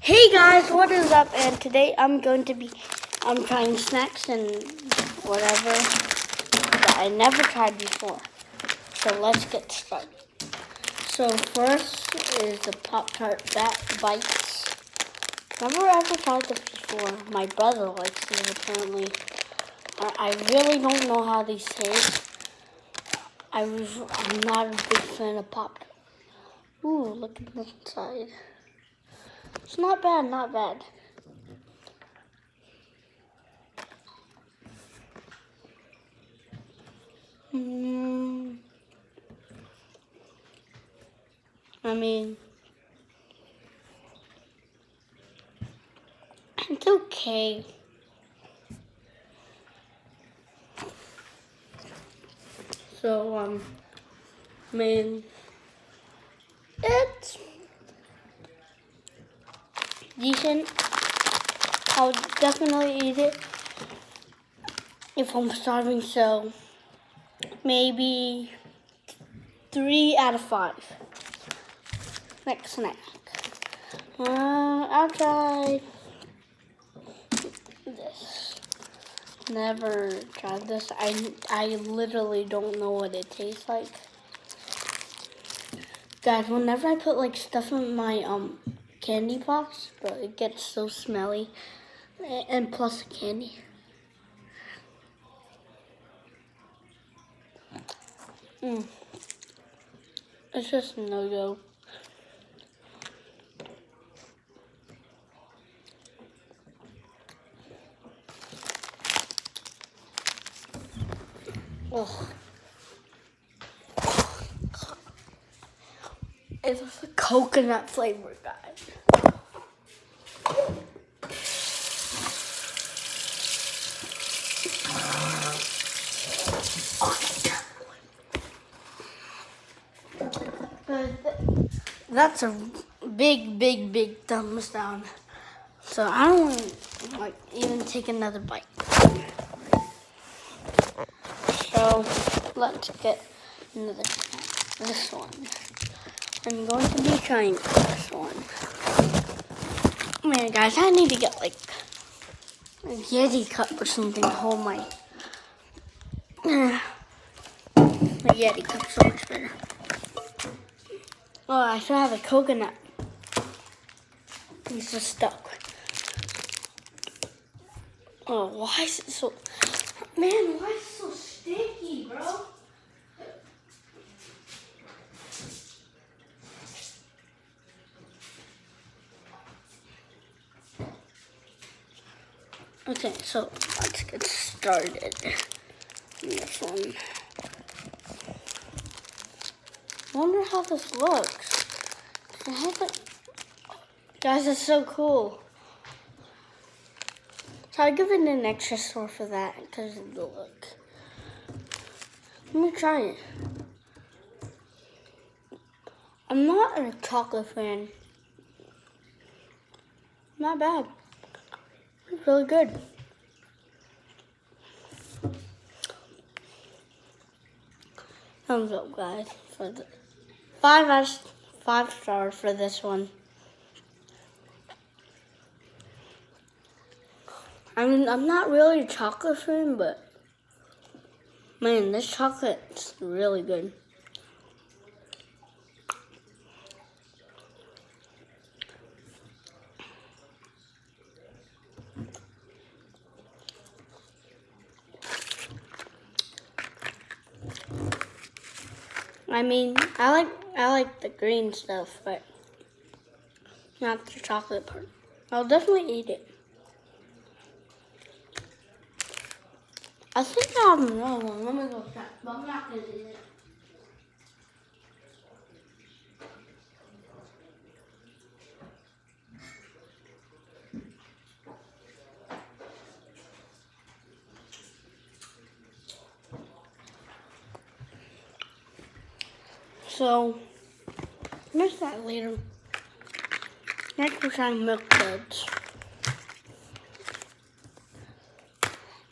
Hey guys, what is up? And today I'm trying snacks and whatever that I never tried before. So let's get started. So first is the Pop-Tart Bites. Never ever tried this before. My brother likes these apparently. I really don't know how these taste. I'm not a big fan of Pop-Tart. Ooh, look at the inside. It's not bad, not bad. I mean, it's okay. So, I mean, it's decent. I'll definitely eat it if I'm starving, so maybe 3 out of 5. Next snack. I'll try this. Never tried this. I literally don't know what it tastes like. Guys, whenever I put like stuff in my candy box, but it gets so smelly, and plus the candy. It's just a no-go. Oh. It's a coconut flavor, guys. That's a big thumbs down. So I don't like even take another bite. So let's get another snack. This one. I'm going to be trying this one. Man, guys, I need to get like a Yeti cup or something to hold my Yeti cup so much better. Oh, I should have a coconut. He's just stuck. Oh, why is it so... Man, why is it so sticky, bro? Okay, so let's get started. This one. I wonder how this looks. Guys, it's so cool. So I give it an extra score for that because of the look. Let me try it. I'm not a chocolate fan. Not bad. It's really good. Thumbs up, guys, for the 5 stars for this one. I mean, I'm not really a chocolate fan, but man, this chocolate's really good. I mean, I like the green stuff, but not the chocolate part. I'll definitely eat it. I think I have another one. Let me go check, but I'm not gonna eat it. So, miss that later. Next we're trying Milk Duds.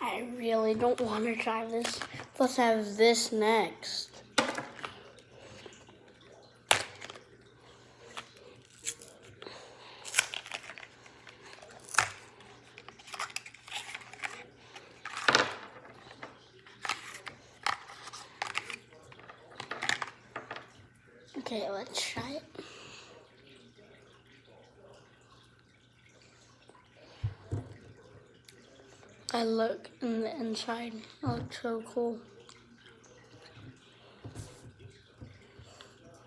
I really don't want to try this. Let's have this next. Okay, let's try it. I look in the inside. It looks so cool.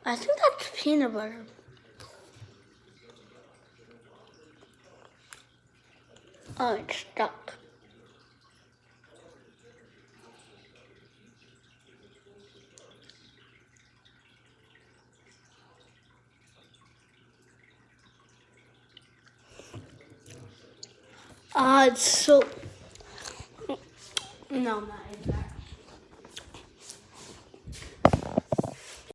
I think that's peanut butter. Oh, it's stuck. It's so... No, not exactly.